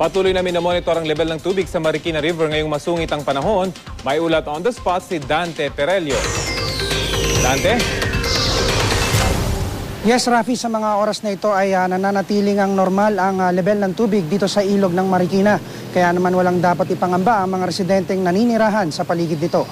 Patuloy na minomonitor ang level ng tubig sa Marikina River ngayong masungit ang panahon. May ulat on the spot si Dante Perelio. Dante? Yes, Rafi, sa mga oras na ito ay nananatiling ang normal ang level ng tubig dito sa ilog ng Marikina. Kaya naman walang dapat ipangamba ang mga residenteng naninirahan sa paligid nito.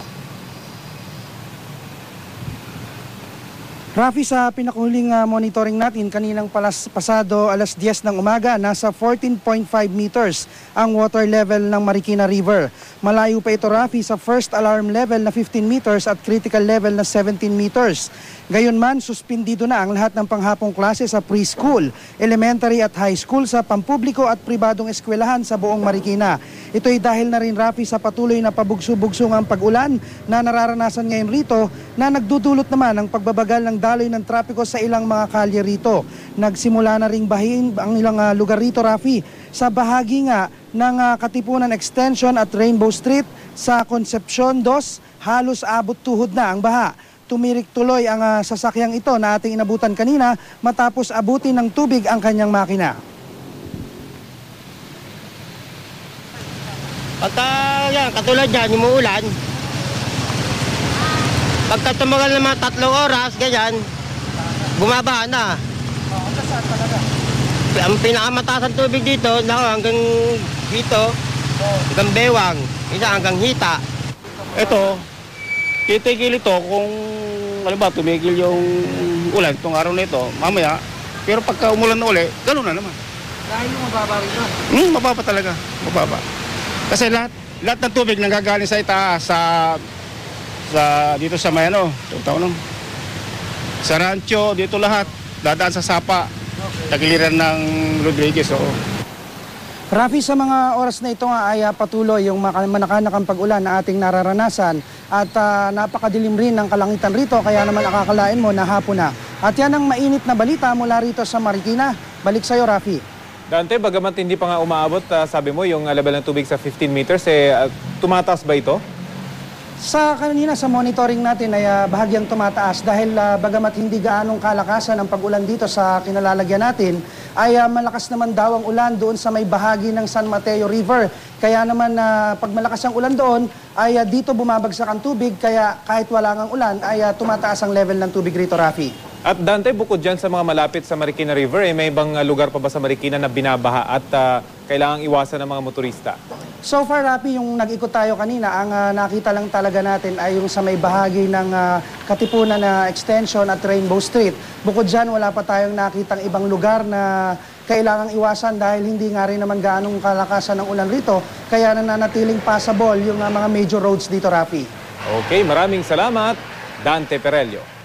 Rafi, sa pinakuhuling monitoring natin kaninang pasado alas 10 ng umaga, nasa 14.5 meters ang water level ng Marikina River. Malayo pa ito, Rafi, sa first alarm level na 15 meters at critical level na 17 meters. Gayunman, suspindido na ang lahat ng panghapong klase sa preschool, elementary at high school sa pampubliko at pribadong eskwelahan sa buong Marikina. Ito'y dahil na rin, Rafi, sa patuloy na pabugso-bugsong ang pag-ulan na nararanasan ngayon rito na nagdudulot naman ng pagbabagal ng daloy ng trapiko sa ilang mga kalye rito. Nagsimula na ring bahin ang ilang lugar rito, Rafi, sa bahagi nga ng Katipunan Extension at Rainbow Street sa Concepcion 2, halos abot tuhod na ang baha. Tumirik tuloy ang sasakyang ito na ating inabutan kanina matapos abutin ng tubig ang kanyang makina. Pagka yan, katulad yan, umuulan, pagka tumagal ng mga 3 oras, ganyan, bumaba na. Saan talaga? Ang pinakamataas ang tubig dito, hanggang dito, hanggang bewang, isa hanggang hita. Ito, titigil ito kung tumigil yung ulan itong araw na ito, mamaya. Pero pagka umulan na uli, gano'n na naman. Dahil yung mababa rito? Mababa talaga, mababa. Kasi lahat ng tubig nanggagaling sa itaas, dito sa Mayano, sa Rancho, dito lahat, dadaan sa Sapa, tagiliran ng Rodriguez. Rafi, sa mga oras na ito nga ay patuloy yung manakanakang pag-ulan na ating nararanasan at napakadilim rin ng kalangitan rito, kaya naman akakalain mo na hapon na. At yan ang mainit na balita mula rito sa Marikina. Balik sa'yo, Rafi. Dante, bagamat hindi pa nga umaabot, sabi mo, yung level ng tubig sa 15 meters, tumataas ba ito? Sa kanina sa monitoring natin ay bahagyang tumataas dahil bagamat hindi gaanong kalakasan ang pag-ulan dito sa kinalalagyan natin, ay malakas naman daw ang ulan doon sa may bahagi ng San Mateo River. Kaya naman pag malakas ang ulan doon, ay dito bumabagsak ang tubig, kaya kahit wala ngang ulan ay tumataas ang level ng tubig rito, Rafi. At Dante, bukod dyan sa mga malapit sa Marikina River, may ibang lugar pa ba sa Marikina na binabaha at kailangang iwasan ng mga motorista? So far, Rafi, yung nag-ikot tayo kanina, ang nakita lang talaga natin ay yung sa may bahagi ng Katipunan na Extension at Rainbow Street. Bukod dyan, wala pa tayong nakitang ibang lugar na kailangang iwasan dahil hindi nga rin naman gaanong kalakasan ng ulan rito. Kaya nananatiling passable yung mga major roads dito, Rafi. Okay, maraming salamat, Dante Perelio.